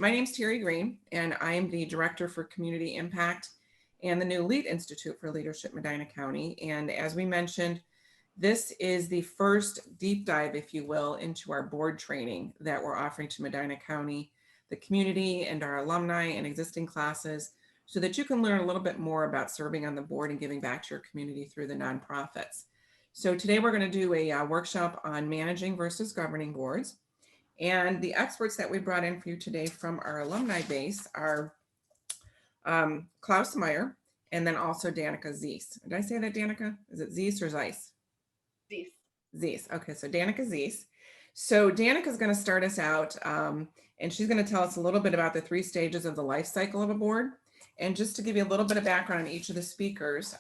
My name's Terry Green, and I am the Director for Community Impact and the new LEAD Institute for Leadership Medina County. And as we mentioned, this is the first deep dive, if you will, into our board training that we're offering to Medina County, the community, and our alumni and existing classes, so that you can learn a little bit more about serving on the board and giving back to your community through the nonprofits. So today we're going to do a workshop on managing versus governing boards. And the experts that we brought in for you today from our alumni base are Klaus Meyer and then also Danica Zeiss. Did I say that, Danica? Is it Zeiss or Zeiss? Zeiss. Zeiss. Okay, so Danica Zeiss. So Danica is going to start us out, and she's going to tell us a little bit about the 3 stages of the life cycle of a board. And just to give you a little bit of background on each of the speakers,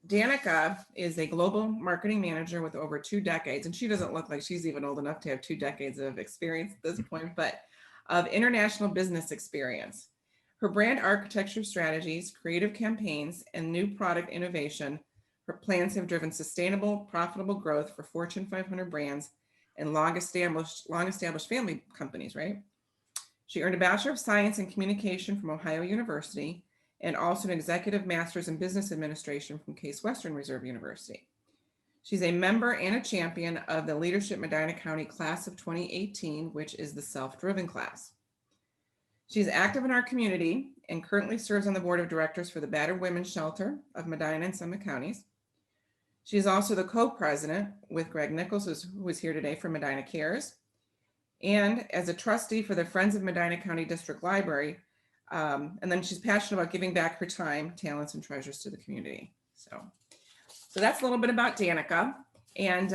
Danica is a global marketing manager with over 2 decades, and she doesn't look like she's even old enough to have 2 decades of experience at this point, but of international business experience. Her brand architecture strategies, creative campaigns, and new product innovation, her plans have driven sustainable, profitable growth for Fortune 500 brands and long-established family companies, right? She earned a Bachelor of Science in Communication from Ohio University and also an Executive Master's in Business Administration from Case Western Reserve University. She's a member and a champion of the Leadership Medina County Class of 2018, which is the self-driven class. She's active in our community and currently serves on the board of directors for the Battered Women's Shelter of Medina and Summit Counties. She is also the co-president with Greg Nichols, who is here today, for Medina Cares, and as a trustee for the Friends of Medina County District Library. And then she's passionate about giving back her time, talents, and treasures to the community. So that's a little bit about Danica. And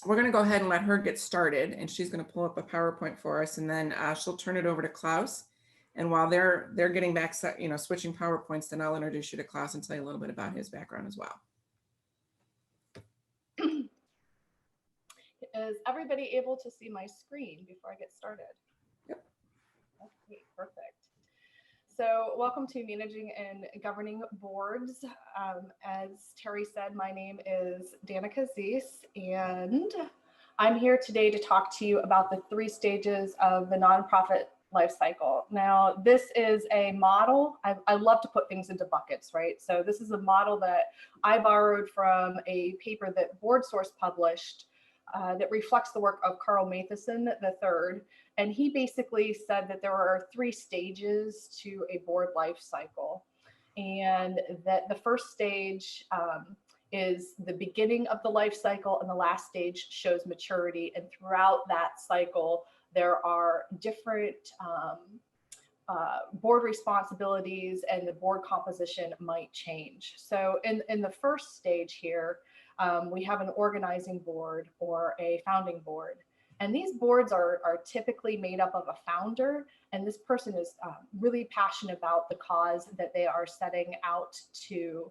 we're going to go ahead and let her get started. And she's going to pull up a PowerPoint for us. And then she'll turn it over to Klaus. And while they're getting back, switching PowerPoints, then I'll introduce you to Klaus and tell you a little bit about his background as well. Is everybody able to see my screen before I get started? Yep. Okay, perfect. So welcome to Managing and Governing Boards. As Terry said, my name is Danica Zeiss, and I'm here today to talk to you about the 3 stages of the nonprofit life cycle. Now, this is a model. I love to put things into buckets, right? So this is a model that I borrowed from a paper that BoardSource published that reflects the work of Carl Matheson III. And he basically said that there are 3 stages to a board life cycle. And that the first stage is the beginning of the life cycle, and the last stage shows maturity. And throughout that cycle, there are different board responsibilities, and the board composition might change. So in the first stage here, we have an organizing board or a founding board. And these boards are typically made up of a founder, and this person is really passionate about the cause that they are setting out to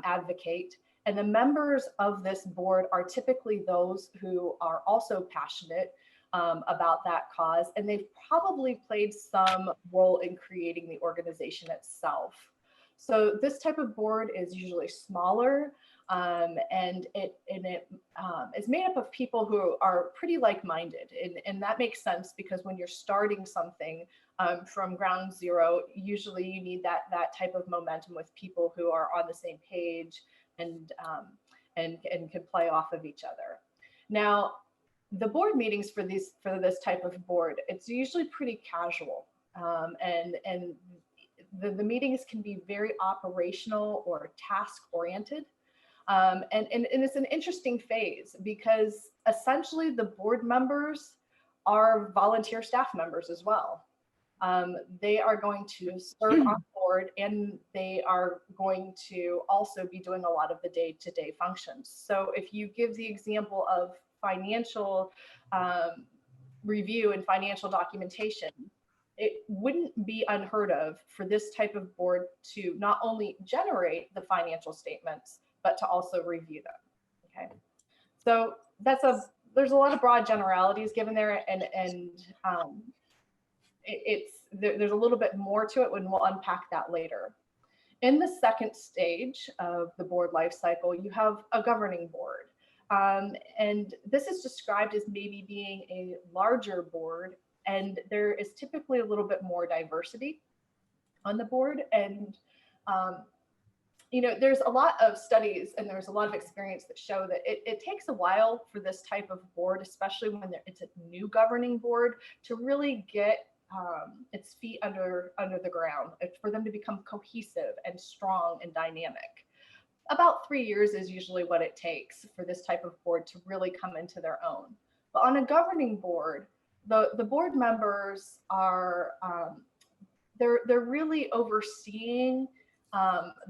advocate. And the members of this board are typically those who are also passionate about that cause, and they've probably played some role in creating the organization itself. So this type of board is usually smaller, and it is made up of people who are pretty like-minded, and that makes sense because when you're starting something from ground zero, usually you need that type of momentum with people who are on the same page and can play off of each other. Now, the board meetings for this type of board, it's usually pretty casual, and the meetings can be very operational or task oriented. And it's an interesting phase because essentially the board members are volunteer staff members as well. They are going to serve on board, and they are going to also be doing a lot of the day-to-day functions. So if you give the example of financial review and financial documentation, it wouldn't be unheard of for this type of board to not only generate the financial statements, but to also review them. Okay, so there's a lot of broad generalities given there, and there's a little bit more to it when we'll unpack that later. In the second stage of the board life cycle, you have a governing board. And this is described as maybe being a larger board and there is typically a little bit more diversity on the board. And um, there's a lot of studies and there's a lot of experience that show that it takes a while for this type of board, especially when it's a new governing board, to really get its feet under the ground, for them to become cohesive and strong and dynamic. About 3 years is usually what it takes for this type of board to really come into their own. But on a governing board, the board members are they're really overseeing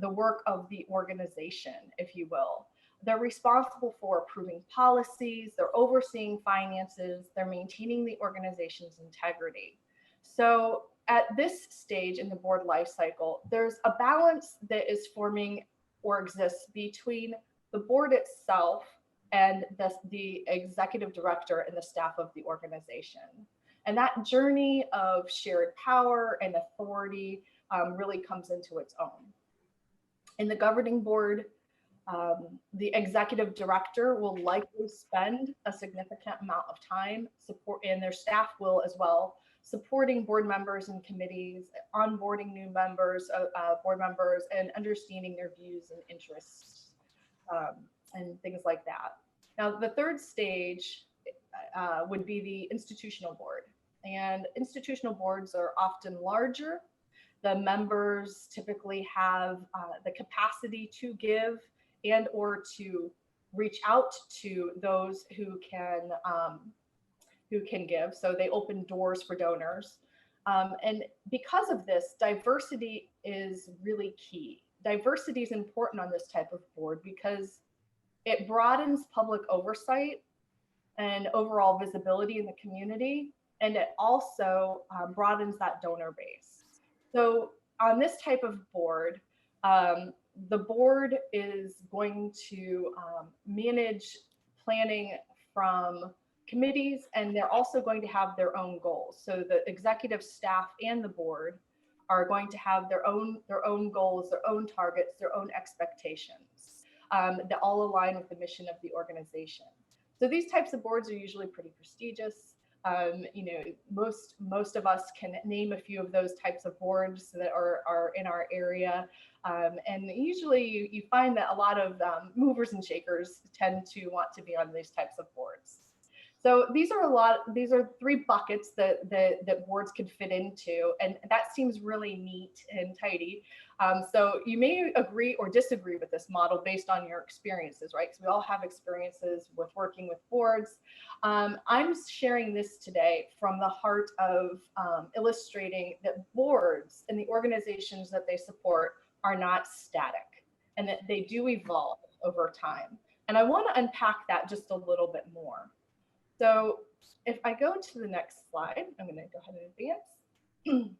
the work of the organization, if you will. They're responsible for approving policies, they're overseeing finances, they're maintaining the organization's integrity. So at this stage in the board life cycle, there's a balance that is forming or exists between the board itself and the executive director and the staff of the organization. And that journey of shared power and authority really comes into its own. In the governing board, the executive director will likely spend a significant amount of time and their staff will as well, supporting board members and committees, onboarding new members, board members, and understanding their views and interests, and things like that. Now, the third stage would be the institutional board. And institutional boards are often larger. The members typically have the capacity to give and or to reach out to those who can give. So they open doors for donors. And because of this, diversity is really key. Diversity is important on this type of board because it broadens public oversight and overall visibility in the community. And it also broadens that donor base. So on this type of board, the board is going to manage planning from committees, and they're also going to have their own goals. So the executive staff and the board are going to have their own goals, their own targets, their own expectations that all align with the mission of the organization. So these types of boards are usually pretty prestigious. Most of us can name a few of those types of boards that are in our area. And usually you find that a lot of movers and shakers tend to want to be on these types of boards. So these are 3 buckets that boards could fit into, and that seems really neat and tidy. So you may agree or disagree with this model based on your experiences, right? Because we all have experiences with working with boards. I'm sharing this today from the heart of illustrating that boards and the organizations that they support are not static and that they do evolve over time. And I want to unpack that just a little bit more. So if I go to the next slide, I'm going to go ahead and advance.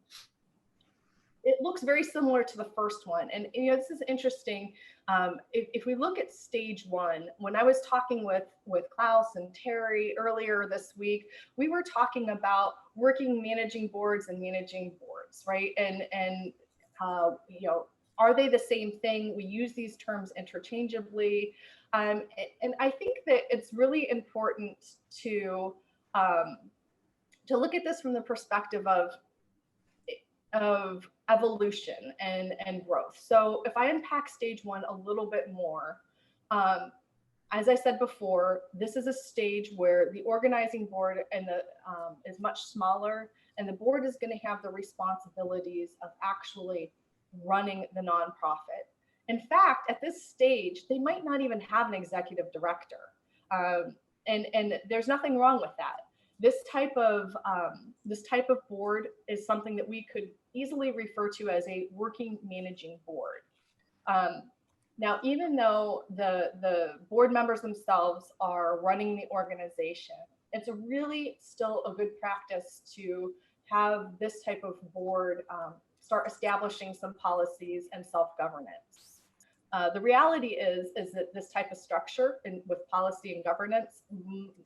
It looks very similar to the first one. And this is interesting. If we look at stage 1, when I was talking with Klaus and Terry earlier this week, we were talking about managing boards and managing boards, right? And are they the same thing? We use these terms interchangeably. And I think that it's really important to look at this from the perspective of evolution and growth. So if I unpack stage 1 a little bit more, as I said before, this is a stage where the organizing board is much smaller, and the board is going to have the responsibilities of actually running the nonprofit. In fact, at this stage, they might not even have an executive director. And there's nothing wrong with that. This type of board is something that we could easily refer to as a working managing board. Now, even though the board members themselves are running the organization, it's really still a good practice to have this type of board start establishing some policies and self-governance. The reality is that this type of structure with policy and governance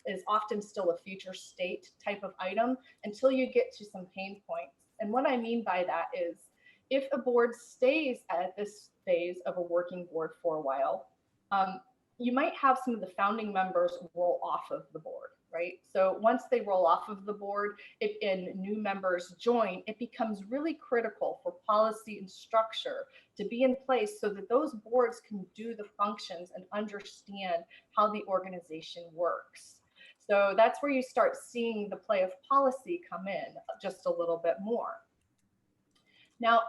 is often still a future state type of item until you get to some pain points. And what I mean by that is if a board stays at this phase of a working board for a while, you might have some of the founding members roll off of the board, right? So once they roll off of the board and new members join, it becomes really critical for policy and structure to be in place so that those boards can do the functions and understand how the organization works. So that's where you start seeing the play of policy come in just a little bit more. Now,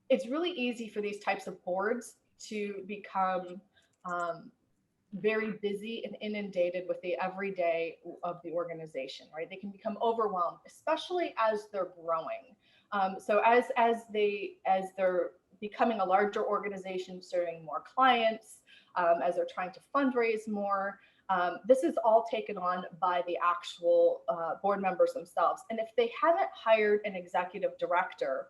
it's really easy for these types of boards to become very busy and inundated with the everyday of the organization, right? They can become overwhelmed, especially as they're growing. So as they're becoming a larger organization, serving more clients, as they're trying to fundraise more, this is all taken on by the actual board members themselves. And if they haven't hired an executive director,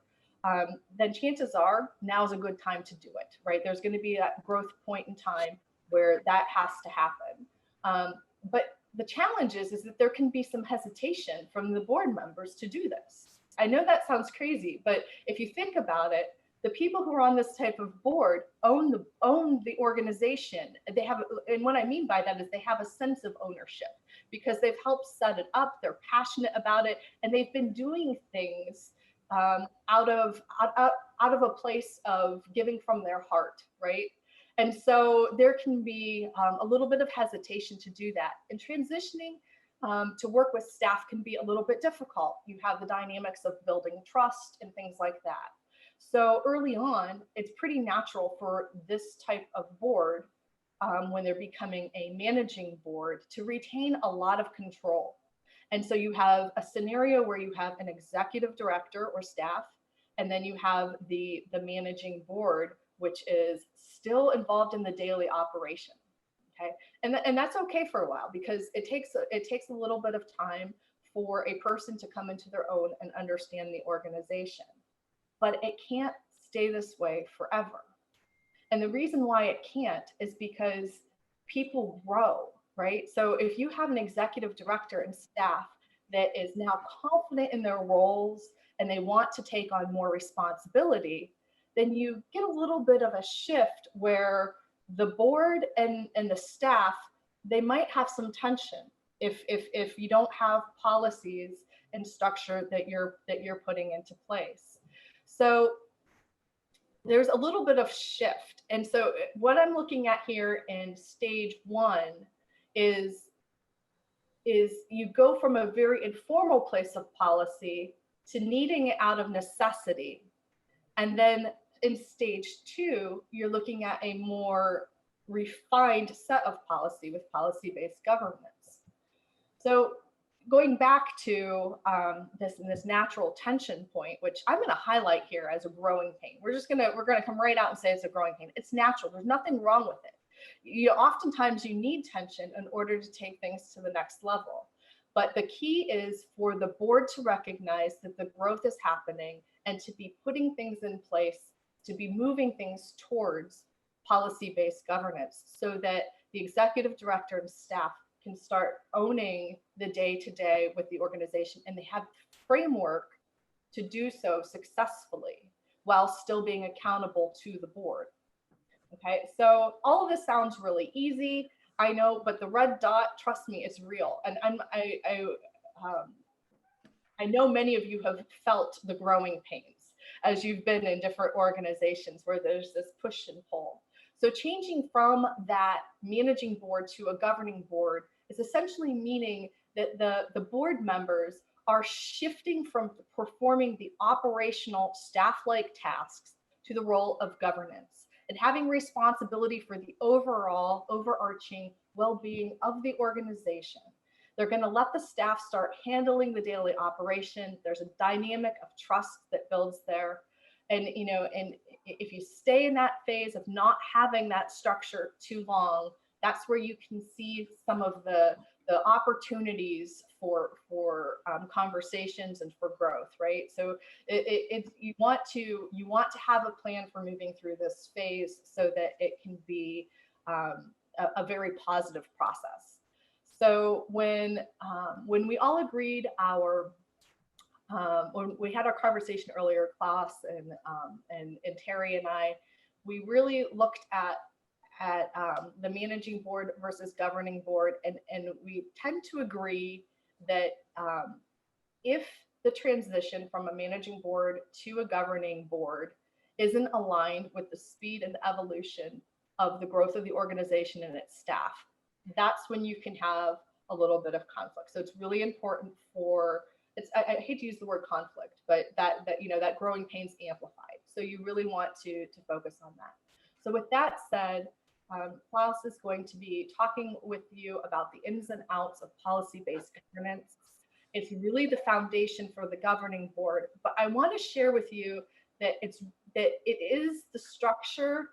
then chances are now's a good time to do it, right? There's going to be that growth point in time where that has to happen. But the challenge is that there can be some hesitation from the board members to do this. I know that sounds crazy, but if you think about it, the people who are on this type of board own the organization. They have, and what I mean by that is they have a sense of ownership because they've helped set it up. They're passionate about it, and they've been doing things out of a place of giving from their heart, right? And so there can be a little bit of hesitation to do that. And transitioning to work with staff can be a little bit difficult. You have the dynamics of building trust and things like that. So early on, it's pretty natural for this type of board, when they're becoming a managing board, to retain a lot of control. And so you have a scenario where you have an executive director or staff, and then you have the managing board, which is still involved in the daily operation. Okay, and that's okay for a while because it takes a little bit of time for a person to come into their own and understand the organization. But it can't stay this way forever. And the reason why it can't is because people grow, right? So if you have an executive director and staff that is now confident in their roles and they want to take on more responsibility, then you get a little bit of a shift where the board and the staff, they might have some tension if you don't have policies and structure that you're putting into place. So there's a little bit of shift. And so what I'm looking at here in stage 1 is you go from a very informal place of policy to needing it out of necessity. And then in stage 2, you're looking at a more refined set of policy with policy-based governance. So going back to this natural tension point, which I'm going to highlight here as a growing pain. We're going to come right out and say it's a growing pain. It's natural. There's nothing wrong with it. Oftentimes you need tension in order to take things to the next level. But the key is for the board to recognize that the growth is happening and to be putting things in place, to be moving things towards policy-based governance so that the executive director and staff can start owning the day-to-day with the organization, and they have framework to do so successfully while still being accountable to the board. Okay, so all of this sounds really easy, I know, but the red dot, trust me, it's real. And I know many of you have felt the growing pains as you've been in different organizations where there's this push and pull. So changing from that managing board to a governing board is essentially meaning that the board members are shifting from performing the operational staff-like tasks to the role of governance and having responsibility for the overall overarching well-being of the organization. They're going to let the staff start handling the daily operation. There's a dynamic of trust that builds there. And if you stay in that phase of not having that structure too long, that's where you can see some of the opportunities for conversations and for growth, right? So you want to have a plan for moving through this phase so that it can be a very positive process. So when we all agreed when we had our conversation earlier, Klaus and Terry and I, we really looked at the managing board versus governing board, and we tend to agree that if the transition from a managing board to a governing board isn't aligned with the speed and the evolution of the growth of the organization and its staff, that's when you can have a little bit of conflict. So it's really important for I hate to use the word conflict, but that growing pains amplified. So you really want to focus on that. So with that said, Klaus is going to be talking with you about the ins and outs of policy-based governance. It's really the foundation for the governing board, but I want to share with you that it is the structure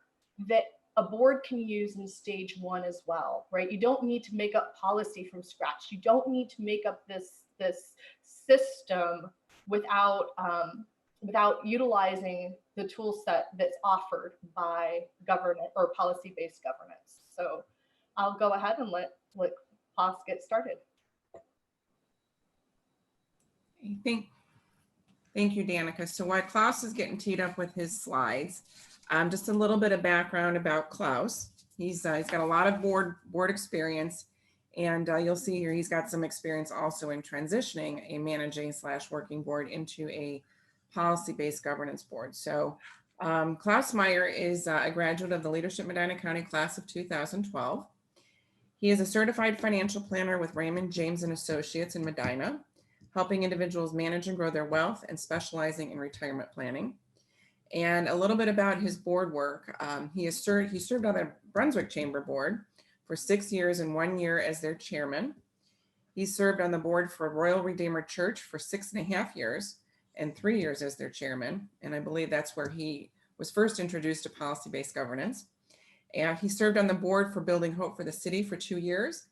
that a board can use in stage one as well, right? You don't need to make up policy from scratch. You don't need to make up this system without utilizing the tool set that's offered by governance or policy-based governance. So I'll go ahead and let Klaus get started. Thank you, Danica. So while Klaus is getting teed up with his slides, just a little bit of background about Klaus. He's got a lot of board experience, and you'll see here he's got some experience also in transitioning a managing / working board into a policy-based governance board. So Klaus Meyer is a graduate of the Leadership Medina County class of 2012. He is a certified financial planner with Raymond James and Associates in Medina, helping individuals manage and grow their wealth and specializing in retirement planning. And a little bit about his board work. He served on the Brunswick Chamber Board for 6 years and 1 year as their chairman. He served on the board for Royal Redeemer Church for 6.5 years and 3 years as their chairman. And I believe that's where he was first introduced to policy-based governance. And he served on the board for Building Hope for the City for 2 years.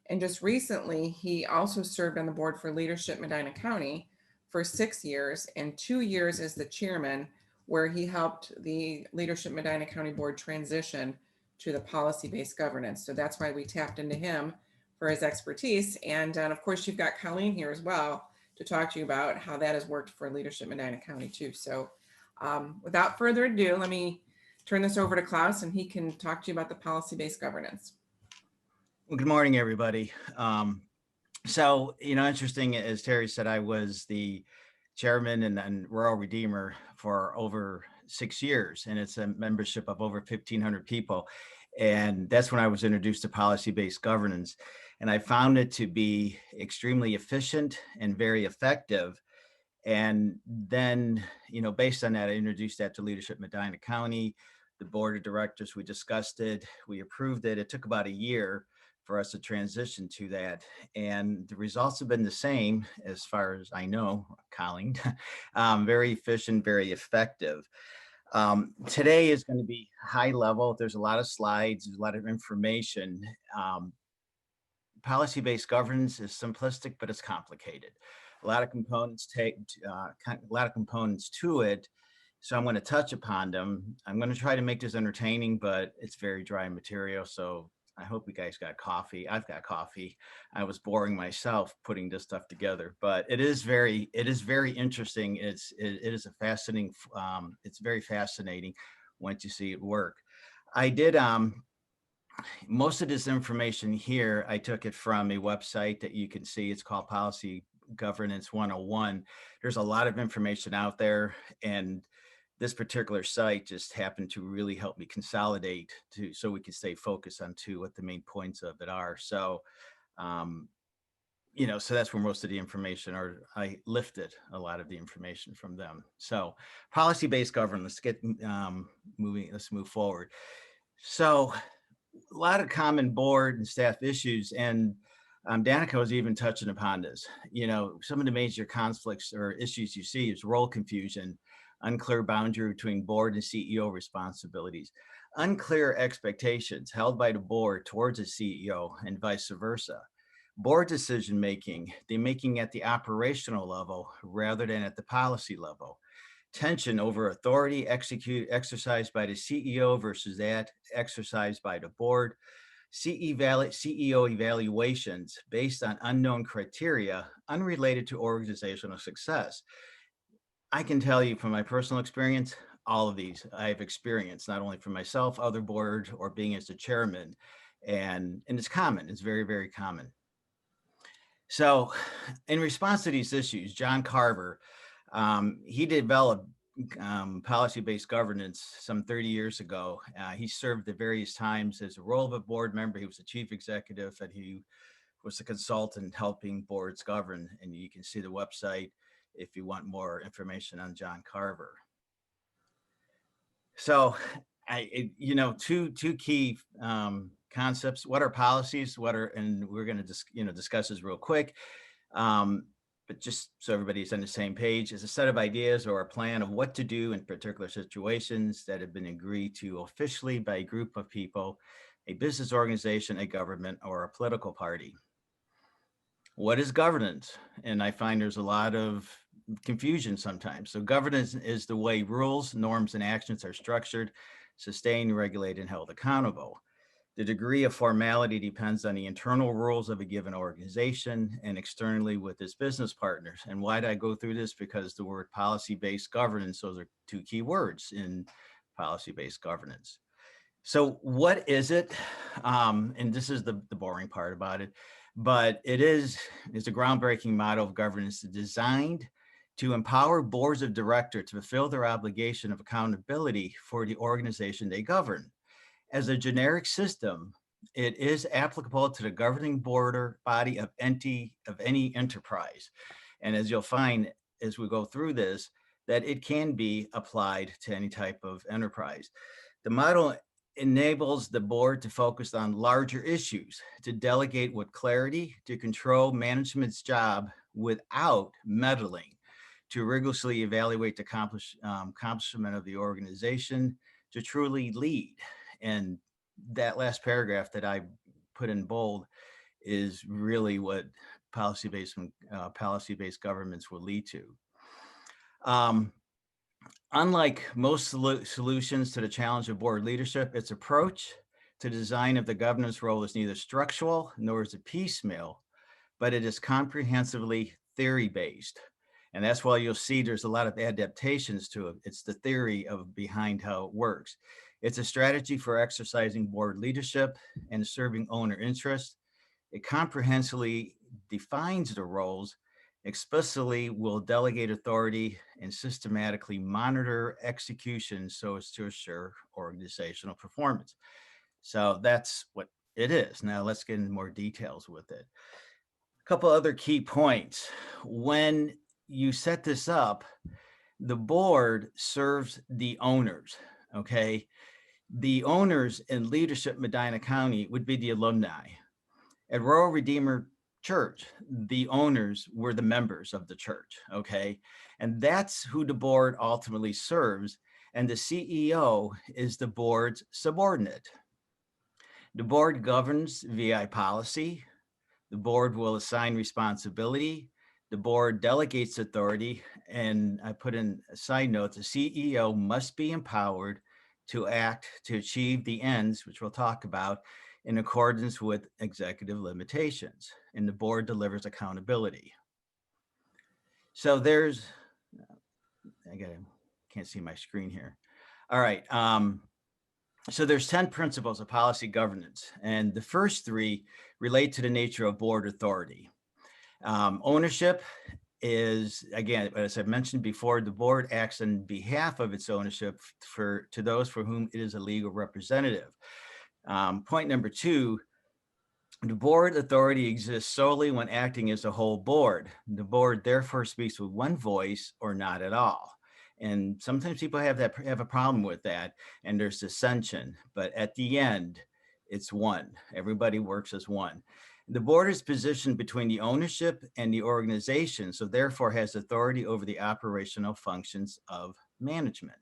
And just recently, he also served on the board for Leadership Medina County for 6 years and 2 years as the chairman, where he helped the Leadership Medina County Board transition to the policy-based governance. So that's why we tapped into him for his expertise. And of course, you've got Colleen here as well to talk to you about how that has worked for Leadership Medina County too. So without further ado, let me turn this over to Klaus and he can talk to you about the policy-based governance. Well, good morning, everybody. So, interesting, as Terry said, I was the chairman and Royal Redeemer for over 6 years, and it's a membership of over 1,500 people. And that's when I was introduced to policy-based governance. And I found it to be extremely efficient and very effective. And then, based on that, I introduced that to Leadership Medina County, the board of directors. We discussed it, we approved it. It took about a year for us to transition to that. And the results have been the same as far as I know, Colleen. Very efficient, very effective. Today is going to be high level. There's a lot of slides, there's a lot of information. Policy-based governance is simplistic, but it's complicated. A lot of components to it. So I'm going to touch upon them. I'm going to try to make this entertaining, but it's very dry material. So I hope you guys got coffee. I've got coffee. I was boring myself putting this stuff together, but it is very interesting. It is a fascinating. It's very fascinating once you see it work. I did most of this information here. I took it from a website that you can see. It's called Policy Governance 101. There's a lot of information out there, and this particular site just happened to really help me consolidate so we can stay focused on what the main points of it are. So, so that's where most of the information, or I lifted a lot of the information from them. So policy-based governance, let's get moving, let's move forward. So a lot of common board and staff issues, and Danica was even touching upon this. Some of the major conflicts or issues you see is role confusion, unclear boundary between board and CEO responsibilities, unclear expectations held by the board towards the CEO and vice versa, board decision-making, the making at the operational level rather than at the policy level, tension over authority exercised by the CEO versus that exercised by the board, CEO evaluations based on unknown criteria unrelated to organizational success. I can tell you from my personal experience, all of these I've experienced, not only for myself, other board, or being as the chairman. And it's common. It's very, very common. So in response to these issues, John Carver, he developed policy-based governance some 30 years ago. He served at various times as a role of a board member. He was the chief executive, and he was a consultant helping boards govern. And you can see the website if you want more information on John Carver. So two key concepts. What are policies? And we're going to discuss this real quick. But just so everybody's on the same page, is a set of ideas or a plan of what to do in particular situations that have been agreed to officially by a group of people, a business organization, a government, or a political party. What is governance? And I find there's a lot of confusion sometimes. So governance is the way rules, norms, and actions are structured, sustained, regulated, and held accountable. The degree of formality depends on the internal rules of a given organization and externally with its business partners. And why did I go through this? Because the word policy-based governance, those are two key words in policy-based governance. So what is it? And this is the boring part about it, but it's a groundbreaking model of governance designed to empower boards of directors to fulfill their obligation of accountability for the organization they govern. As a generic system, it is applicable to the governing board or body of any enterprise. And as you'll find as we go through this, that it can be applied to any type of enterprise. The model enables the board to focus on larger issues, to delegate with clarity, to control management's job without meddling, to rigorously evaluate the accomplishment of the organization, to truly lead. And that last paragraph that I put in bold is really what policy-based governments will lead to. Unlike most solutions to the challenge of board leadership, its approach to design of the governance role is neither structural nor is it piecemeal, but it is comprehensively theory-based. And that's why you'll see there's a lot of adaptations to it. It's the theory behind how it works. It's a strategy for exercising board leadership and serving owner interests. It comprehensively defines the roles, explicitly will delegate authority, and systematically monitor execution so as to assure organizational performance. So that's what it is. Now let's get into more details with it. A couple other key points. When you set this up, the board serves the owners, okay? The owners in leadership Medina County would be the alumni. At Royal Redeemer Church, the owners were the members of the church, okay? And that's who the board ultimately serves. And the CEO is the board's subordinate. The board governs via policy. The board will assign responsibility. The board delegates authority. And I put in a side note, the CEO must be empowered to act to achieve the ends, which we'll talk about, in accordance with executive limitations. And the board delivers accountability. So can't see my screen here. All right. So there's 10 principles of policy governance. And the first 3 relate to the nature of board authority. Ownership is, again, as I mentioned before, the board acts on behalf of its ownership to those for whom it is a legal representative. Point number 2, the board authority exists solely when acting as a whole board. The board therefore speaks with one voice or not at all. And sometimes people have a problem with that, and there's dissension, but at the end, it's one. Everybody works as one. The board is positioned between the ownership and the organization, so therefore has authority over the operational functions of management.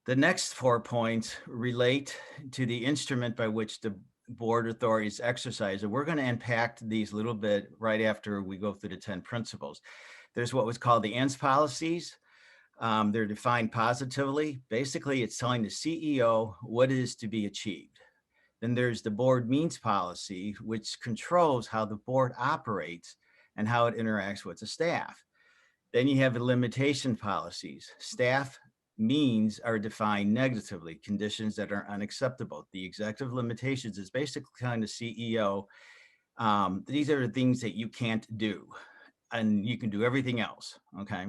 The next 4 points relate to the instrument by which the board authority is exercised. And we're going to unpack these a little bit right after we go through the 10 principles. There's what was called the ends policies. They're defined positively. Basically, it's telling the CEO what is to be achieved. Then there's the board means policy, which controls how the board operates and how it interacts with the staff. Then you have the limitation policies. Staff means are defined negatively, conditions that are unacceptable. The executive limitations is basically telling the CEO, these are the things that you can't do, and you can do everything else, okay?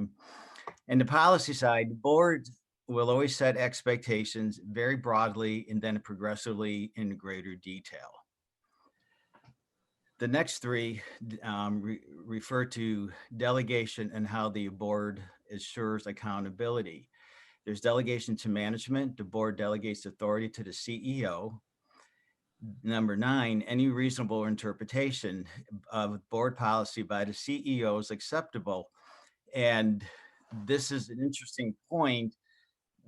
And the policy side, the board will always set expectations very broadly and then progressively in greater detail. The next three refer to delegation and how the board ensures accountability. There's delegation to management. The board delegates authority to the CEO. Number 9, any reasonable interpretation of board policy by the CEO is acceptable. And this is an interesting point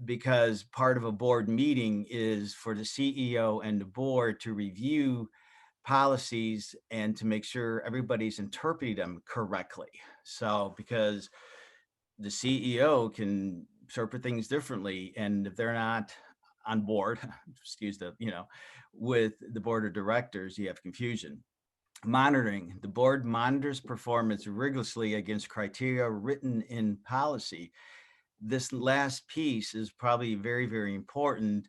because part of a board meeting is for the CEO and the board to review policies and to make sure everybody's interpreting them correctly. So because the CEO can interpret things differently, and if they're not on board, excuse the, with the board of directors, you have confusion. Monitoring, the board monitors performance rigorously against criteria written in policy. This last piece is probably very, very important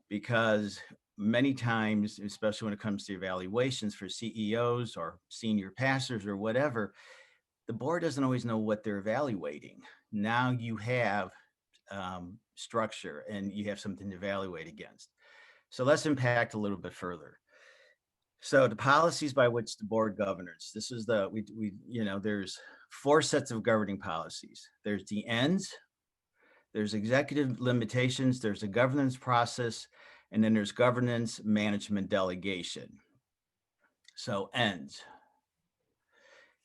because many times, especially when it comes to evaluations for CEOs or senior pastors or whatever, the board doesn't always know what they're evaluating. Now you have structure and you have something to evaluate against. So let's unpack a little bit further. So the policies by which the board governs, this is there's 4 sets of governing policies. There's the ends, there's executive limitations, there's a governance process, and then there's governance, management, delegation. So ends.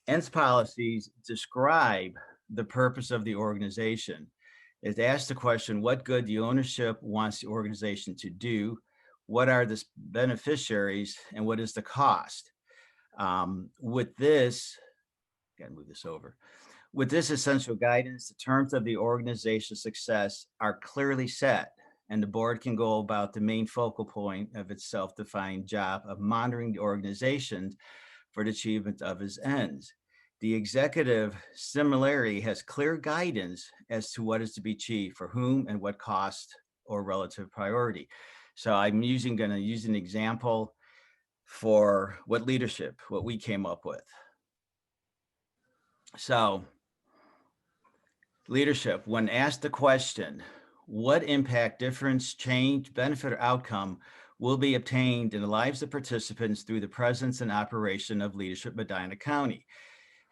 Ends policies describe the purpose of the organization. It asks the question, what good the ownership wants the organization to do? What are the beneficiaries and what is the cost? With this, gotta move this over. With this essential guidance, the terms of the organization's success are clearly set, and the board can go about the main focal point of its self-defined job of monitoring the organization for the achievement of its ends. The executive similarly has clear guidance as to what is to be achieved for whom and what cost or relative priority. So I'm going to use an example for what we came up with. So leadership, when asked the question, what impact, difference, change, benefit, or outcome will be obtained in the lives of participants through the presence and operation of Leadership Medina County?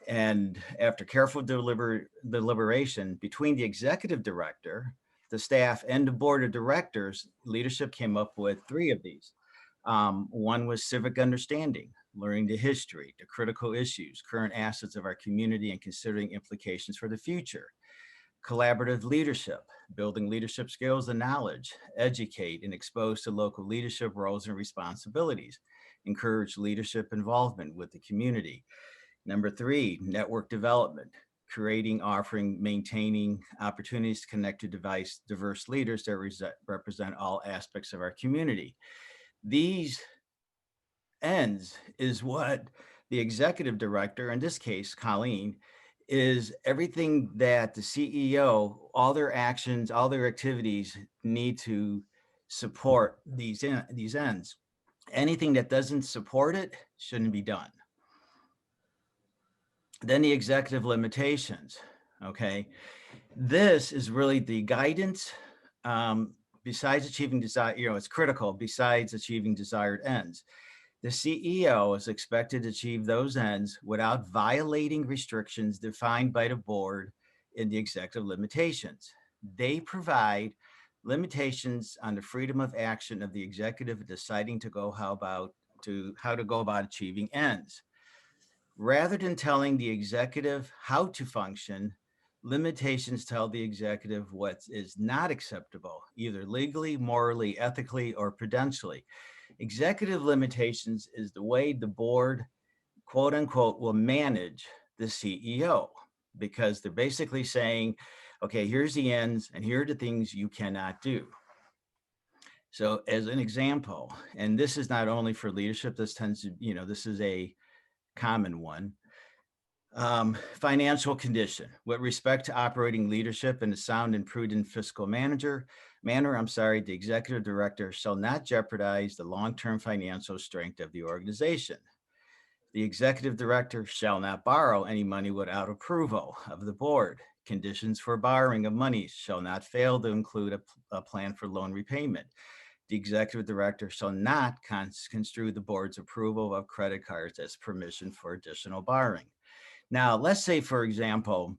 And after careful deliberation between the executive director, the staff, and the board of directors, leadership came up with 3 of these. One was civic understanding, learning the history, the critical issues, current assets of our community, and considering implications for the future. Collaborative leadership, building leadership skills and knowledge, educate and expose to local leadership roles and responsibilities, encourage leadership involvement with the community. Number 3, network development, creating, offering, maintaining opportunities to connect to diverse leaders that represent all aspects of our community. These ends is what the executive director, in this case, Colleen, is everything that the CEO, all their actions, all their activities need to support these ends. Anything that doesn't support it shouldn't be done. Then the executive limitations, okay? This is really the guidance besides achieving desired, it's critical besides achieving desired ends. The CEO is expected to achieve those ends without violating restrictions defined by the board in the executive limitations. They provide limitations on the freedom of action of the executive deciding how to go about achieving ends. Rather than telling the executive how to function, limitations tell the executive what is not acceptable, either legally, morally, ethically, or prudentially. Executive limitations is the way the board, quote unquote, will manage the CEO, because they're basically saying, okay, here's the ends and here are the things you cannot do. So as an example, and this is not only for leadership, this tends to, this is a common one. Financial condition. With respect to operating leadership in a sound and prudent fiscal manner, the executive director shall not jeopardize the long-term financial strength of the organization. The executive director shall not borrow any money without approval of the board. Conditions for borrowing of money shall not fail to include a plan for loan repayment. The executive director shall not construe the board's approval of credit cards as permission for additional borrowing. Now, let's say, for example,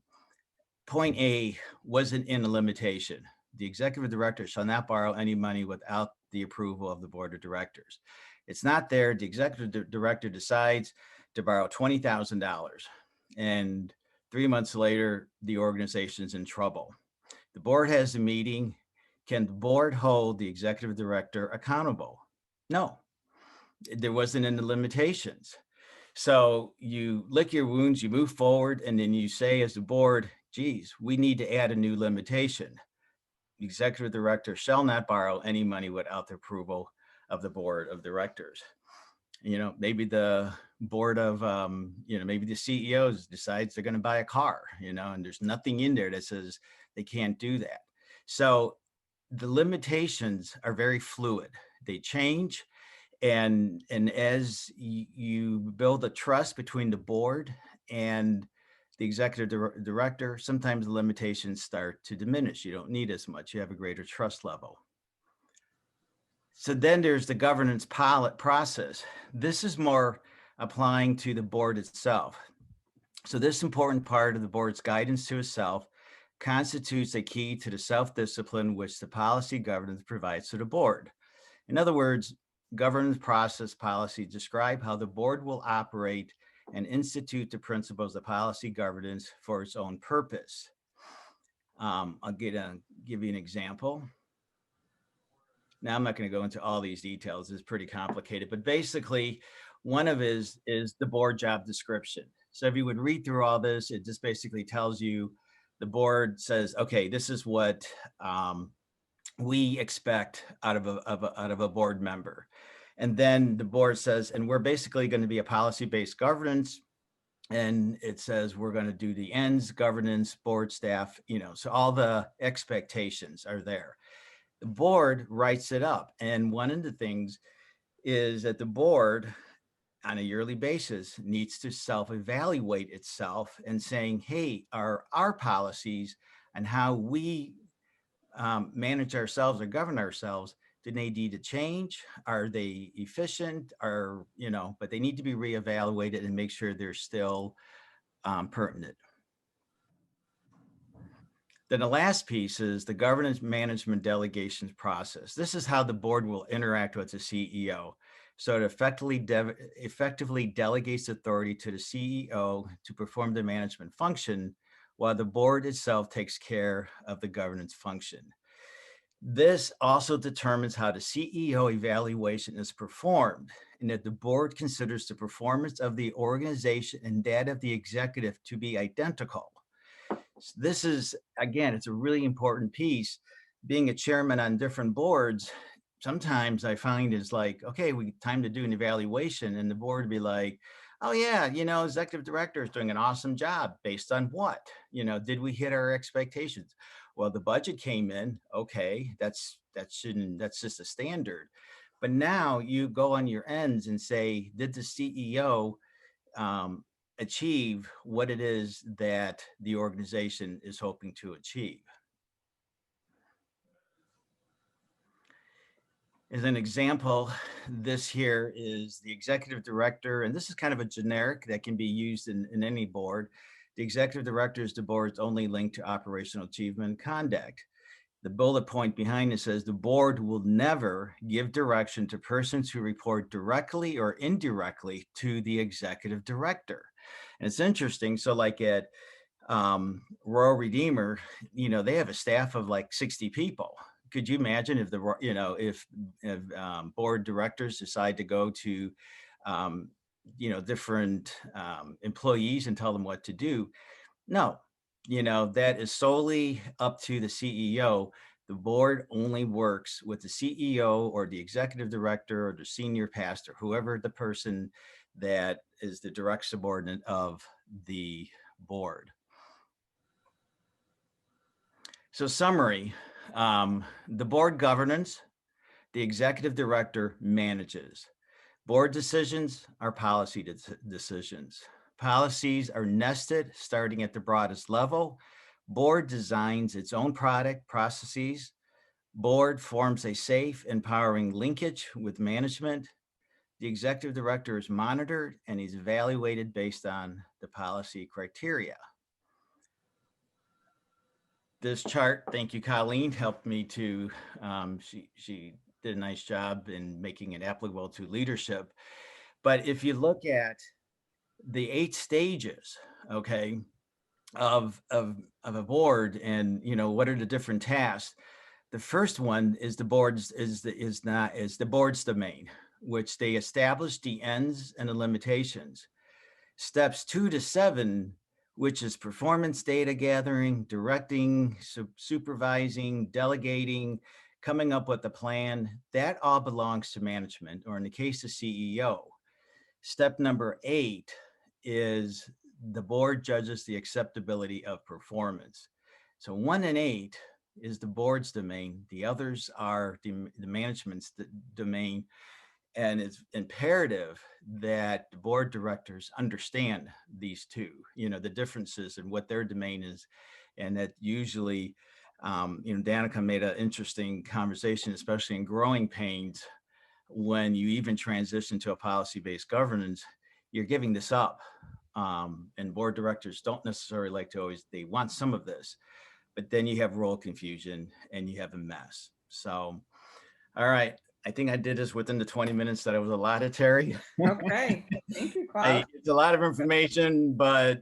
point A wasn't in a limitation. The executive director shall not borrow any money without the approval of the board of directors. It's not there. The executive director decides to borrow $20,000, and 3 months later, the organization's in trouble. The board has a meeting. Can the board hold the executive director accountable? No, there wasn't in the limitations. So you lick your wounds, you move forward, and then you say as the board, geez, we need to add a new limitation. The executive director shall not borrow any money without the approval of the board of directors. Maybe the board of, maybe the CEOs decides they're going to buy a car, and there's nothing in there that says they can't do that. So the limitations are very fluid. They change. And as you build a trust between the board and the executive director, sometimes the limitations start to diminish. You don't need as much. You have a greater trust level. So then there's the governance process. This is more applying to the board itself. So this important part of the board's guidance to itself constitutes a key to the self-discipline which the policy governance provides to the board. In other words, governance process policy describe how the board will operate and institute the principles of policy governance for its own purpose. I'll give you an example. Now, I'm not going to go into all these details. It's pretty complicated, but basically one of it is the board job description. So if you would read through all this, it just basically tells you the board says, okay, this is what we expect out of a board member. And then the board says, and we're basically going to be a policy-based governance. And it says we're going to do the ends, governance, board staff, so all the expectations are there. The board writes it up. And one of the things is that the board on a yearly basis needs to self-evaluate itself and saying, hey, are our policies and how we manage ourselves or govern ourselves, do they need to change? Are they efficient? But they need to be reevaluated and make sure they're still pertinent. Then the last piece is the governance management delegations process. This is how the board will interact with the CEO. So it effectively delegates authority to the CEO to perform the management function, while the board itself takes care of the governance function. This also determines how the CEO evaluation is performed, and that the board considers the performance of the organization and that of the executive to be identical. So this is, again, it's a really important piece. Being a chairman on different boards, sometimes I find is like, okay, time to do an evaluation, and the board would be like, oh yeah, executive director is doing an awesome job. Based on what? Did we hit our expectations? Well, the budget came in, okay, that's just a standard. But now you go on your ends and say, did the CEO achieve what it is that the organization is hoping to achieve? As an example, this here is the executive director, and this is kind of a generic that can be used in any board. The executive director is the board's only link to operational achievement and conduct. The bullet point behind it says the board will never give direction to persons who report directly or indirectly to the executive director. And it's interesting. So like at Royal Redeemer, they have a staff of like 60 people. Could you imagine if if board directors decide to go to different employees and tell them what to do? No, that is solely up to the CEO. The board only works with the CEO or the executive director or the senior pastor, whoever the person that is the direct subordinate of the board. So summary, the board governance, the executive director manages. Board decisions are policy decisions. Policies are nested starting at the broadest level. Board designs its own product, processes. Board forms a safe, empowering linkage with management. The executive director is monitored and is evaluated based on the policy criteria. This chart, thank you, Colleen, helped me to, she did a nice job in making it applicable to leadership. But if you look at the 8 stages, okay, of a board, and what are the different tasks, the first one is the board's the board's domain, which they establish the ends and the limitations. Steps 2 to 7, which is performance data gathering, directing, supervising, delegating, coming up with a plan, that all belongs to management, or in the case of CEO. Step number 8 is the board judges the acceptability of performance. So 1 and 8 is the board's domain. The others are the management's domain. And it's imperative that the board directors understand these two, the differences and what their domain is. And that usually, Danica made an interesting conversation, especially in growing pains, when you even transition to a policy-based governance, you're giving this up. And board directors don't necessarily like to always, they want some of this, but then you have role confusion and you have a mess. So, all right. I think I did this within the 20 minutes that I was allotted, Terry. Okay, thank you, Claude. It's a lot of information, but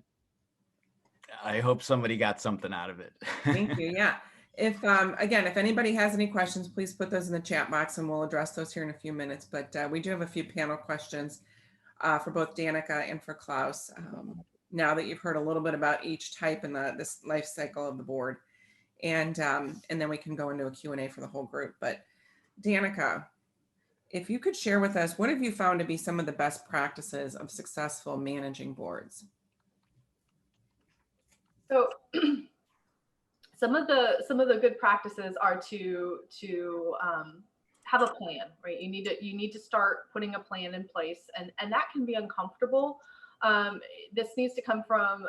I hope somebody got something out of it. Thank you. Yeah. If again, if anybody has any questions, please put those in the chat box and we'll address those here in a few minutes. But we do have a few panel questions for both Danica and for Klaus. Now that you've heard a little bit about each type and this life cycle of the board, and then we can go into a Q&A for the whole group. But Danica, if you could share with us, what have you found to be some of the best practices of successful managing boards? So some of the good practices are to have a plan, right? You need to start putting a plan in place, and that can be uncomfortable. This needs to come from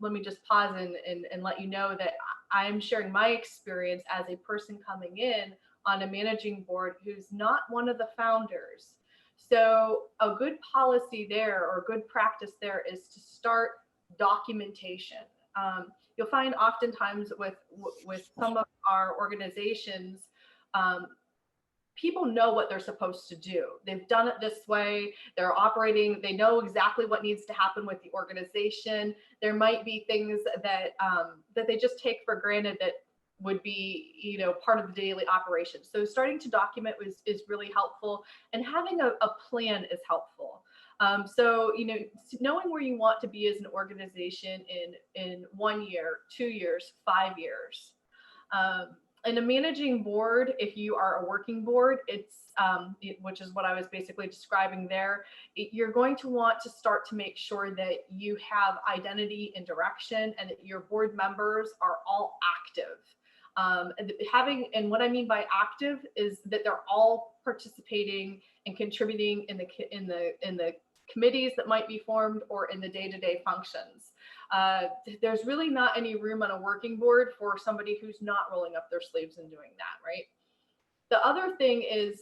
let me just pause and let you know that I'm sharing my experience as a person coming in on a managing board who's not one of the founders. So a good policy there, or good practice there, is to start documentation. You'll find oftentimes with some of our organizations, people know what they're supposed to do. They've done it this way. They're operating. They know exactly what needs to happen with the organization. There might be things that that they just take for granted that would be, part of the daily operation. So starting to document is really helpful, and having a plan is helpful. So, knowing where you want to be as an organization in 1 year, 2 years, 5 years. In a managing board, if you are a working board, which is what I was basically describing there, you're going to want to start to make sure that you have identity and direction, and that your board members are all active. And what I mean by active is that they're all participating and contributing in the committees that might be formed, or in the day-to-day functions. There's really not any room on a working board for somebody who's not rolling up their sleeves and doing that, right? The other thing is,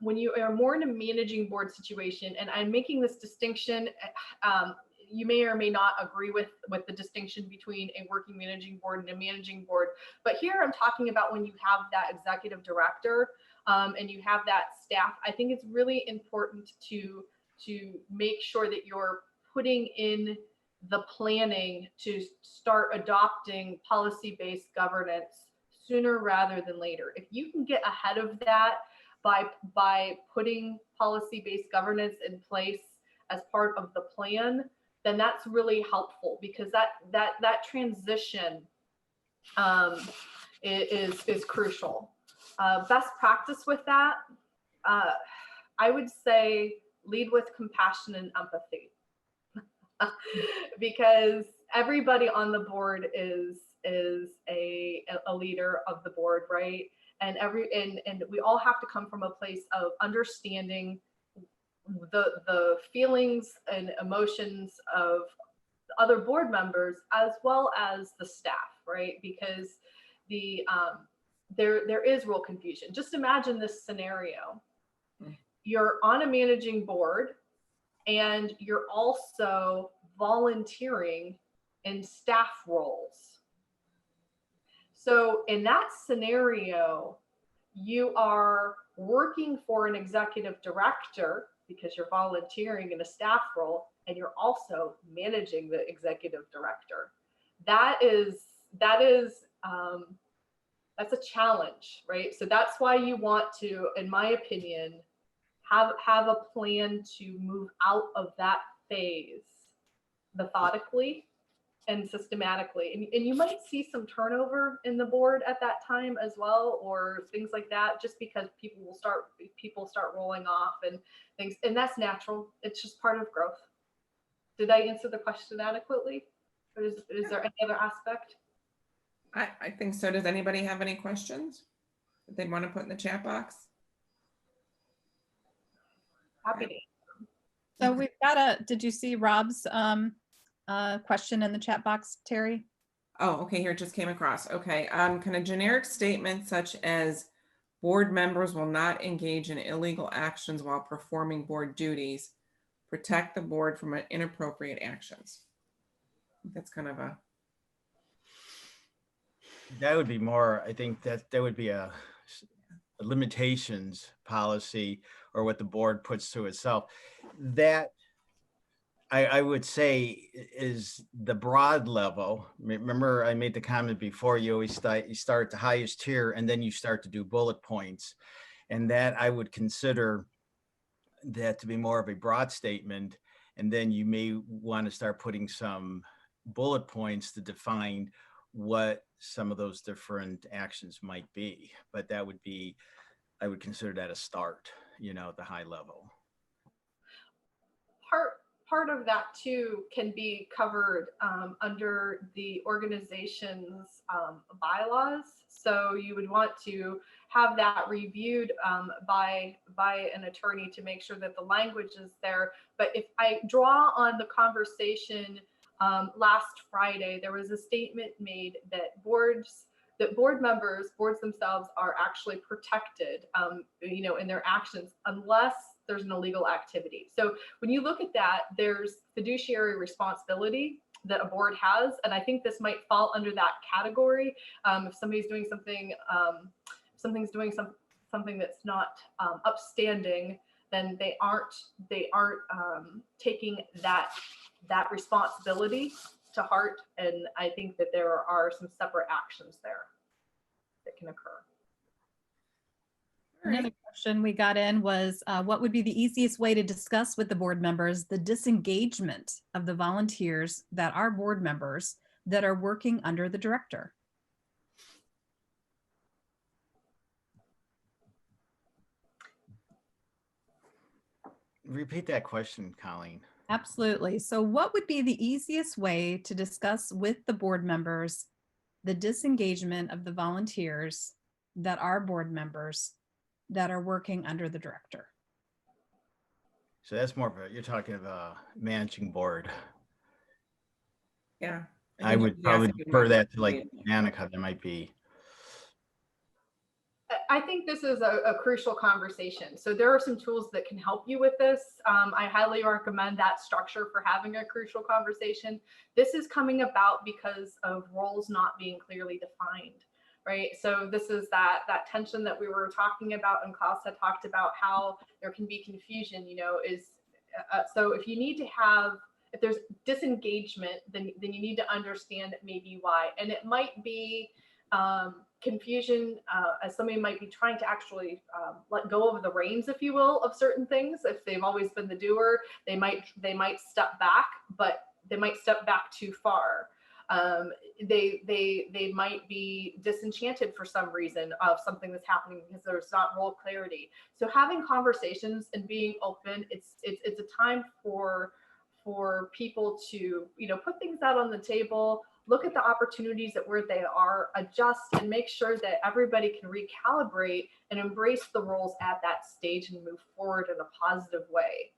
when you are more in a managing board situation, and I'm making this distinction, you may or may not agree with the distinction between a working managing board and a managing board, but here I'm talking about when you have that executive director and you have that staff. I think it's really important to make sure that you're putting in the planning to start adopting policy-based governance sooner rather than later. If you can get ahead of that by putting policy-based governance in place as part of the plan, then that's really helpful, because that transition is crucial. Best practice with that, I would say lead with compassion and empathy. Because everybody on the board is a leader of the board, right? And we all have to come from a place of understanding the feelings and emotions of other board members as well as the staff, right? Because there is real confusion. Just imagine this scenario. You're on a managing board and you're also volunteering in staff roles. So in that scenario, you are working for an executive director because you're volunteering in a staff role, and you're also managing the executive director. That's a challenge, right? So that's why you want to, in my opinion, have a plan to move out of that phase methodically and systematically. And you might see some turnover in the board at that time as well, or things like that, just because people start rolling off and things, and that's natural. It's just part of growth. Did I answer the question adequately? Or is there any other aspect? I think so. Does anybody have any questions that they'd want to put in the chat box? Happy to. So we've got did you see Rob's question in the chat box, Terry? Oh, okay, here it just came across. Okay, can a generic statement such as board members will not engage in illegal actions while performing board duties protect the board from inappropriate actions? That's kind of a... That would be more, I think that there would be a limitations policy or what the board puts to itself. That I would say is the broad level. Remember, I made the comment before, you always start at the highest tier and then you start to do bullet points. And that I would consider that to be more of a broad statement. And then you may want to start putting some bullet points to define what some of those different actions might be. But that would be, I would consider that a start, at the high level. Part of that too can be covered under the organization's bylaws. So you would want to have that reviewed by an attorney to make sure that the language is there. But if I draw on the conversation last Friday, there was a statement made that boards themselves are actually protected, in their actions unless there's an illegal activity. So when you look at that, there's fiduciary responsibility that a board has, and I think this might fall under that category. If somebody's doing something, something that's not upstanding, then they aren't taking that responsibility to heart. And I think that there are some separate actions there that can occur. Another question we got in was, what would be the easiest way to discuss with the board members the disengagement of the volunteers that are board members that are working under the director? Repeat that question, Colleen. Absolutely. So what would be the easiest way to discuss with the board members the disengagement of the volunteers that are board members that are working under the director? So that's more of you're talking of a managing board. Yeah. I would probably refer that to like Danica. There might be. I think this is a crucial conversation. So there are some tools that can help you with this. I highly recommend that structure for having a crucial conversation. This is coming about because of roles not being clearly defined, right? So this is that tension that we were talking about, and Klaus had talked about how there can be confusion, so if you need to have, if there's disengagement, then you need to understand maybe why. And it might be confusion as somebody might be trying to actually let go of the reins, if you will, of certain things. If they've always been the doer, they might step back, but they might step back too far. They might be disenchanted for some reason of something that's happening because there's not role clarity. So having conversations and being open, it's a time for people to, you know, put things out on the table, look at the opportunities at where they are, adjust, and make sure that everybody can recalibrate and embrace the roles at that stage and move forward in a positive way.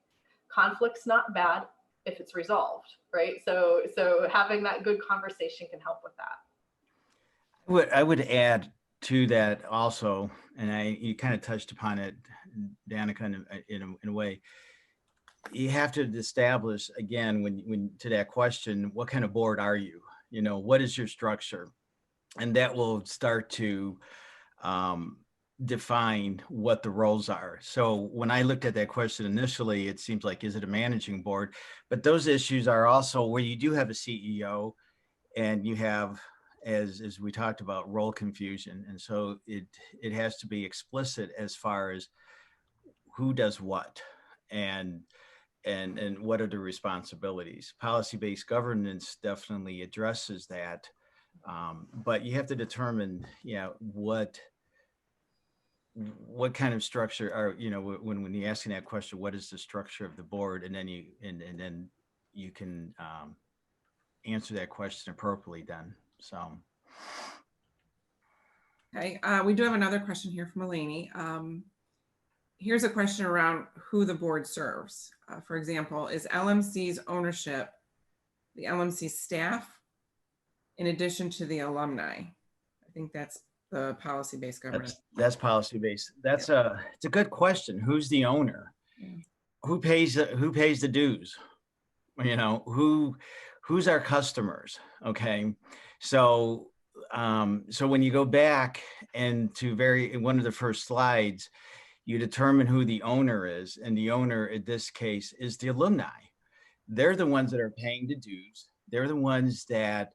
Conflict's not bad if it's resolved, right? So having that good conversation can help with that. I would add to that also, and you kind of touched upon it, Danica, in a way. You have to establish again when to that question, what kind of board are you? You know, what is your structure? And that will start to define what the roles are. So when I looked at that question initially, it seems like, is it a managing board? But those issues are also where you do have a CEO and you have, as we talked about, role confusion. And so it has to be explicit as far as who does what and what are the responsibilities. Policy-based governance definitely addresses that. But you have to determine, you know, what kind of structure are, you know, when you're asking that question, what is the structure of the board? And then you can answer that question appropriately then. So. Okay, we do have another question here from Eleni. Here's a question around who the board serves. For example, is LMC's ownership the LMC staff in addition to the alumni? I think that's the policy-based governance. That's policy-based. It's a good question. Who's the owner? Yeah. Who pays the dues? You know, who's our customers? Okay. So when you go back and in one of the first slides, you determine who the owner is, and the owner in this case is the alumni. They're the ones that are paying the dues. They're the ones that,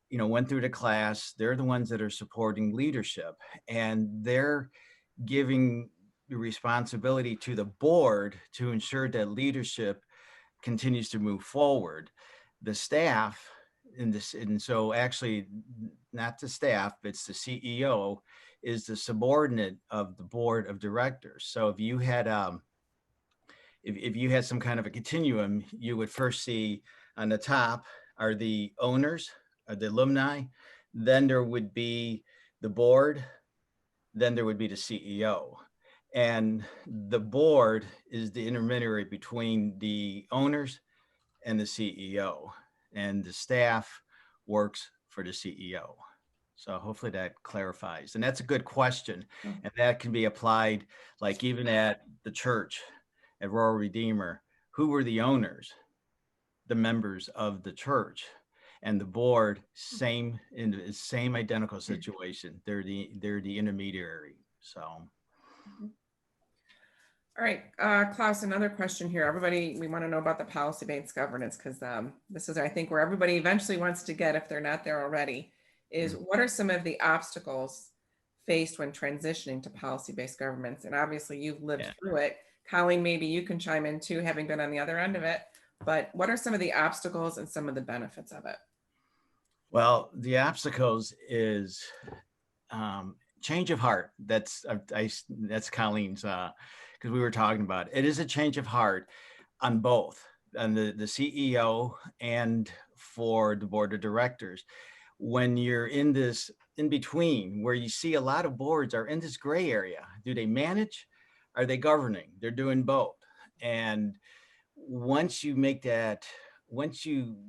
you know, went through the class. They're the ones that are supporting leadership, and they're giving the responsibility to the board to ensure that leadership continues to move forward. The staff and so actually not the staff, but it's the CEO is the subordinate of the board of directors. So if you had if you had some kind of a continuum, you would first see on the top are the owners, are the alumni, then there would be the board, then there would be the CEO. And the board is the intermediary between the owners and the CEO, and the staff works for the CEO. So hopefully that clarifies. And that's a good question. And that can be applied, like even at the church, at Royal Redeemer, who were the owners? The members of the church. And the board, same identical situation. They're the intermediary. So. All right, Klaus, another question here. Everybody, we want to know about the policy-based governance because this is, I think, where everybody eventually wants to get if they're not there already, is what are some of the obstacles faced when transitioning to policy-based governance? And obviously you've lived through it. Colleen, maybe you can chime in too, having been on the other end of it, but what are some of the obstacles and some of the benefits of it? Well, the obstacles is change of heart. That's Colleen's, because we were talking about it. It is a change of heart on both, on the CEO and for the board of directors. When you're in this in between, where you see a lot of boards are in this gray area. Do they manage? Are they governing? They're doing both. And once you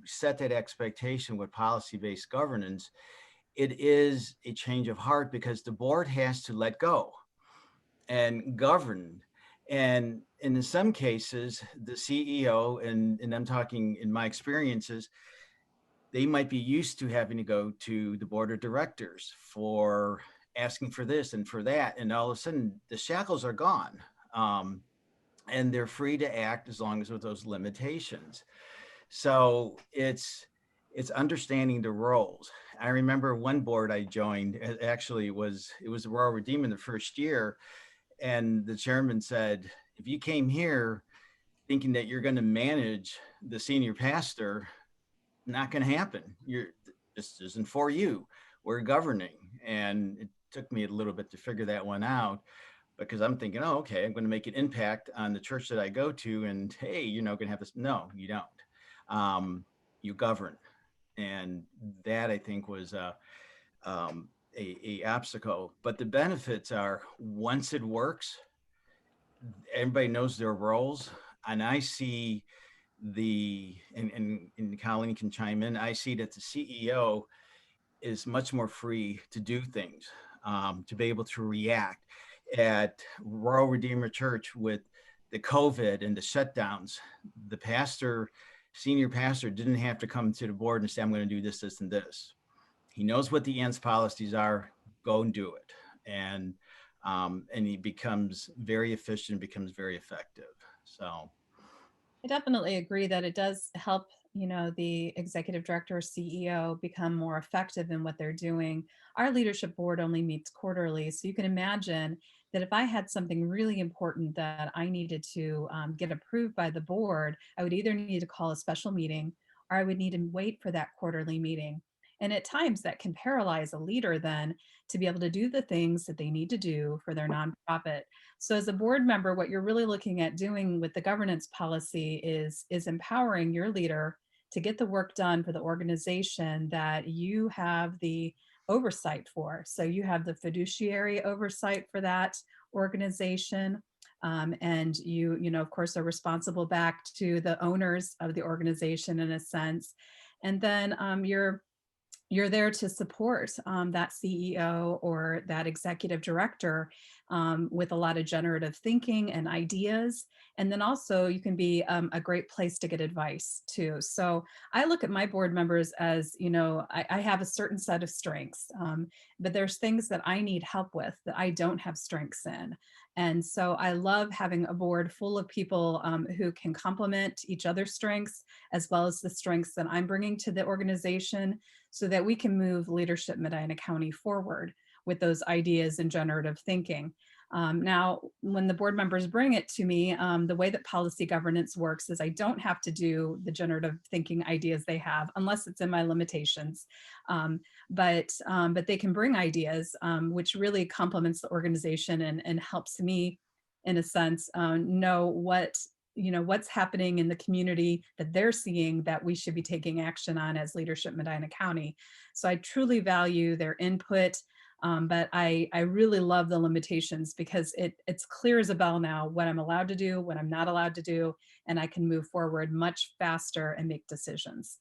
set that expectation with policy-based governance, it is a change of heart because the board has to let go and govern. And in some cases, the CEO, and I'm talking in my experiences, they might be used to having to go to the board of directors for asking for this and for that. And all of a sudden the shackles are gone. And they're free to act as long as with those limitations. So it's understanding the roles. I remember one board I joined, actually it was the Royal Redeemer the first year. And the chairman said, if you came here thinking that you're going to manage the senior pastor, not going to happen. this isn't for you. We're governing. And it took me a little bit to figure that one out, because I'm thinking, oh, okay, I'm going to make an impact on the church that I go to. And hey, you're not going to have this. No, you don't. You govern. And that, I think, was a obstacle. But the benefits are, once it works, everybody knows their roles. And I see and Colleen can chime in, I see that the CEO is much more free to do things, to be able to react. At Royal Redeemer Church, with the COVID and the shutdowns, the senior pastor didn't have to come to the board and say, I'm going to do this, this, and this. He knows what the ANTS policies are, go and do it. And he becomes very efficient, becomes very effective. So I definitely agree that it does help, the executive director or CEO become more effective in what they're doing. Our leadership board only meets quarterly. So you can imagine that if I had something really important that I needed to get approved by the board, I would either need to call a special meeting or I would need to wait for that quarterly meeting. And at times that can paralyze a leader then to be able to do the things that they need to do for their nonprofit. So as a board member, what you're really looking at doing with the governance policy is empowering your leader to get the work done for the organization that you have the oversight for. So you have the fiduciary oversight for that organization. And you of course, are responsible back to the owners of the organization in a sense. And then you're there to support that CEO or that executive director with a lot of generative thinking and ideas. And then also you can be a great place to get advice too. So I look at my board members as, I have a certain set of strengths, but there's things that I need help with that I don't have strengths in. And so I love having a board full of people who can complement each other's strengths, as well as the strengths that I'm bringing to the organization, so that we can move leadership Medina County forward with those ideas and generative thinking. Now, when the board members bring it to me, the way that policy governance works is I don't have to do the generative thinking ideas they have, unless it's in my limitations. But they can bring ideas, which really complements the organization and helps me, in a sense, know what's happening in the community that they're seeing that we should be taking action on as leadership Medina County. So I truly value their input, but I really love the limitations, because it's clear as a bell now what I'm allowed to do, what I'm not allowed to do, and I can move forward much faster and make decisions.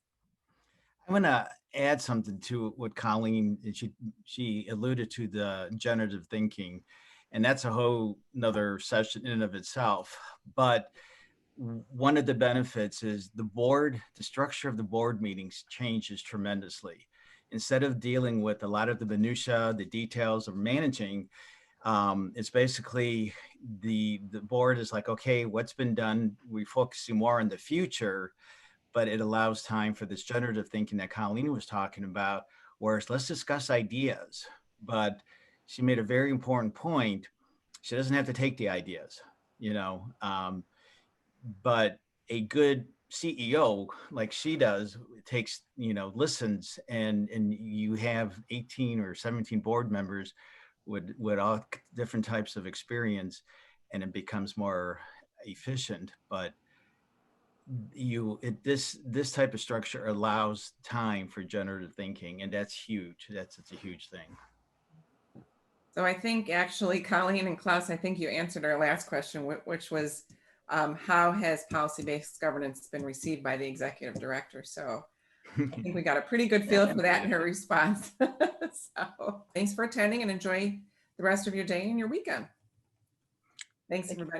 I'm going to add something to what Colleen, she alluded to, the generative thinking, and that's a whole nother session in and of itself. But one of the benefits is the structure of the board meetings changes tremendously. Instead of dealing with a lot of the minutia, the details of managing, it's basically the board is like, okay, what's been done? We're focusing more on the future, but it allows time for this generative thinking that Colleen was talking about, whereas let's discuss ideas. But she made a very important point. She doesn't have to take the ideas, but a good CEO, like she does, takes, listens, and you have 18 or 17 board members with all different types of experience, and it becomes more efficient. But this type of structure allows time for generative thinking, and that's huge. It's a huge thing. So I think actually, Colleen and Klaus, I think you answered our last question, which was how has policy-based governance been received by the executive director? So I think we got a pretty good feel for that in her response. So thanks for attending, and enjoy the rest of your day and your weekend. Thanks, everybody.